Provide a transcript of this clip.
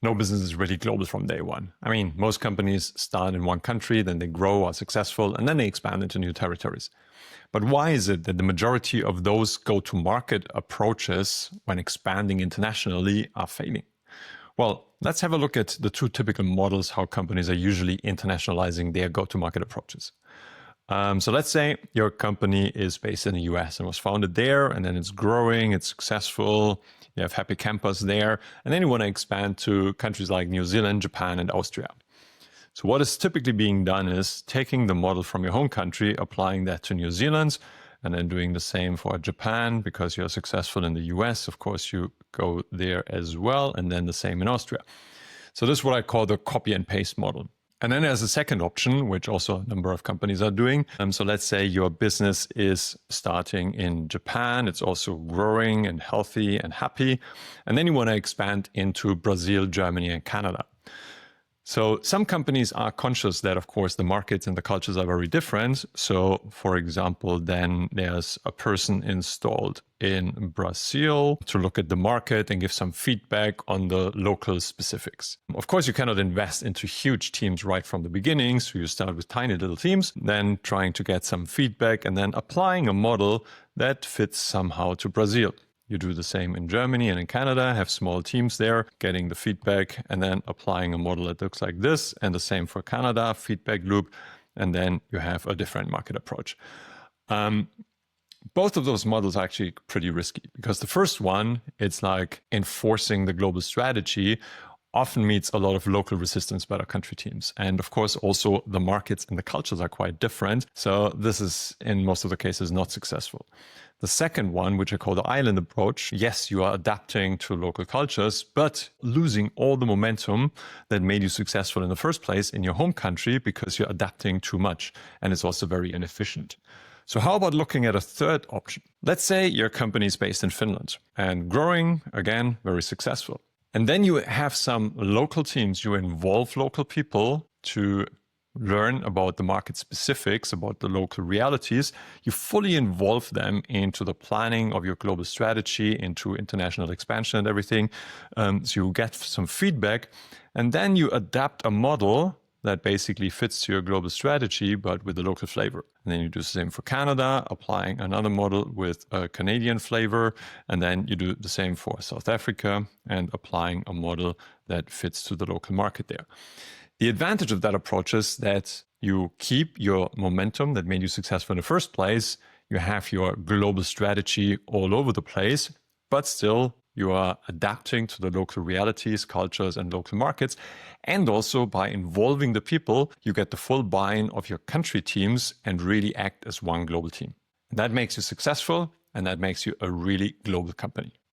No business is really global from day one. I mean, most companies start in one country, then they grow, are successful, and then they expand into new territories. But why is it that the majority of those go-to-market approaches when expanding internationally are failing? Well, let's have a look at the two typical models how companies are usually internationalizing their go-to-market approaches. So let's say your company is based in the US and was founded there, and then it's growing, it's successful, you have happy campers there, and then you want to expand to countries like New Zealand, Japan, and Austria. So what is typically being done is taking the model from your home country, applying that to New Zealand, and then doing the same for Japan. Because you're successful in the US, of course, you go there as well, and then the same in Austria. So this is what I call the copy and paste model. And then there's a second option, which also a number of companies are doing. So let's say your business is starting in Japan. It's also growing and healthy and happy. And then you want to expand into Brazil, Germany, and Canada. So some companies are conscious that, of course, the markets and the cultures are very different. So, for example, then there's a person installed in Brazil to look at the market and give some feedback on the local specifics. Of course, you cannot invest into huge teams right from the beginning. So you start with tiny little teams, then trying to get some feedback and then applying a model that fits somehow to Brazil. You do the same in Germany and in Canada, have small teams there, getting the feedback and then applying a model that looks like this, and the same for Canada, feedback loop, and then you have a different market approach. Both of those models are actually pretty risky because the first one, it's like enforcing the global strategy, often meets a lot of local resistance by the country teams. And of course, also the markets and the cultures are quite different. So this is, in most of the cases, not successful. The second one, which I call the island approach, yes, you are adapting to local cultures, but losing all the momentum that made you successful in the first place in your home country because you're adapting too much. And it's also very inefficient. So how about looking at a third option? Let's say your company is based in Finland and growing, again, very successful. And then you have some local teams, you involve local people to learn about the market specifics, about the local realities. You fully involve them into the planning of your global strategy, into international expansion and everything. So you get some feedback, and then you adapt a model that basically fits to your global strategy, but with a local flavor. And then you do the same for Canada, applying another model with a Canadian flavor. And then you do the same for South Africa and applying a model that fits to the local market there. The advantage of that approach is that you keep your momentum that made you successful in the first place. You have your global strategy all over the place, but still you are adapting to the local realities, cultures, and local markets. And also by involving the people, you get the full buy-in of your country teams and really act as one global team. That makes you successful, and that makes you a really global company.